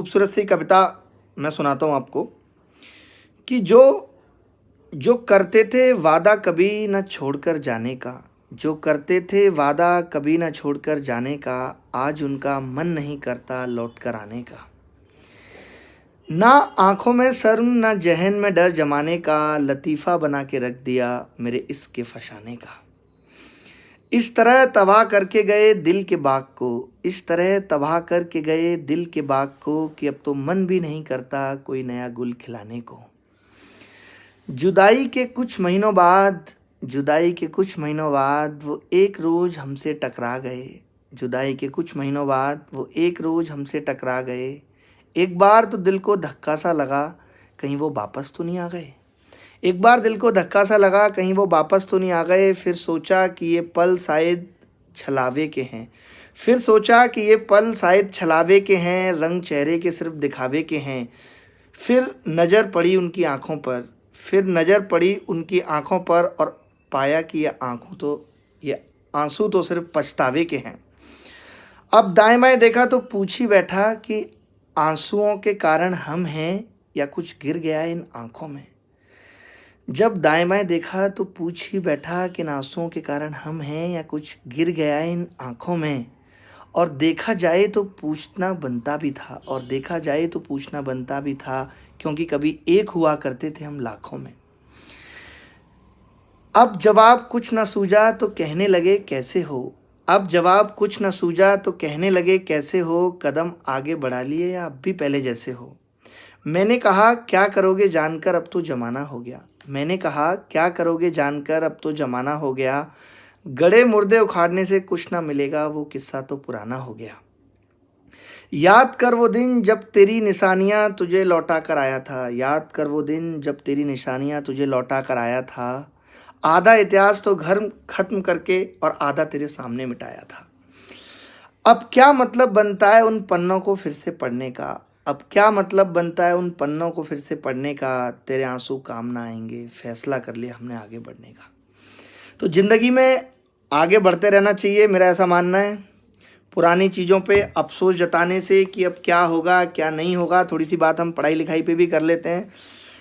खूबसूरत सी कविता मैं सुनाता हूँ आपको कि जो जो करते थे वादा कभी न छोड़कर जाने का, जो करते थे वादा कभी न छोड़कर जाने का, आज उनका मन नहीं करता लौट कर आने का। ना आंखों में शर्म ना जहन में डर जमाने का, लतीफ़ा बना के रख दिया मेरे इश्क के फसाने का। इस तरह तबाह करके गए दिल के बाग को, इस तरह तबाह करके गए दिल के बाग को कि अब तो मन भी नहीं करता कोई नया गुल खिलाने को। जुदाई के कुछ महीनों बाद, जुदाई के कुछ महीनों बाद वो एक रोज़ हमसे टकरा गए, जुदाई के कुछ महीनों बाद वो एक रोज़ हमसे टकरा गए। एक बार तो दिल को धक्का सा लगा कहीं वो वापस तो नहीं आ गए, एक बार दिल को धक्का सा लगा कहीं वो वापस तो नहीं आ गए। फिर सोचा कि ये पल शायद छलावे के हैं, फिर सोचा कि ये पल शायद छलावे के हैं, रंग चेहरे के सिर्फ दिखावे के हैं। फिर नज़र पड़ी उनकी आँखों पर, फिर नज़र पड़ी उनकी आँखों पर और पाया कि ये आंसू तो सिर्फ पछतावे के हैं। अब दाएं बाएं देखा तो पूछ ही बैठा कि आंसुओं के कारण हम हैं या कुछ गिर गया इन आँखों में। जब दाएं बाएं देखा तो पूछ ही बैठा कि इन आंसुओं के कारण हम हैं या कुछ गिर गया इन आँखों में। और देखा जाए तो पूछना बनता भी था, और देखा जाए तो पूछना बनता भी था, क्योंकि कभी एक हुआ करते थे हम लाखों में। अब जवाब कुछ न सूझा तो कहने लगे कैसे हो, अब जवाब कुछ न सूझा तो कहने लगे कैसे हो, कदम आगे बढ़ा लिए या अब भी पहले जैसे हो। मैंने कहा क्या करोगे जानकर अब तो ज़माना हो गया, मैंने कहा क्या करोगे जानकर अब तो ज़माना हो गया। गड़े मुर्दे उखाड़ने से कुछ ना मिलेगा वो किस्सा तो पुराना हो गया। याद कर वो दिन जब तेरी निशानियाँ तुझे लौटा कर आया था, याद कर वो दिन जब तेरी निशानियाँ तुझे लौटा कर आया था। आधा इतिहास तो घर ख़त्म करके और आधा तेरे सामने मिटाया था। अब क्या मतलब बनता है उन पन्नों को फिर से पढ़ने का, अब क्या मतलब बनता है उन पन्नों को फिर से पढ़ने का। तेरे आंसू काम ना आएंगे, फैसला कर लिया हमने आगे बढ़ने का। तो ज़िंदगी में आगे बढ़ते रहना चाहिए, मेरा ऐसा मानना है। पुरानी चीज़ों पे अफसोस जताने से कि अब क्या होगा क्या नहीं होगा, थोड़ी सी बात हम पढ़ाई लिखाई पे भी कर लेते हैं।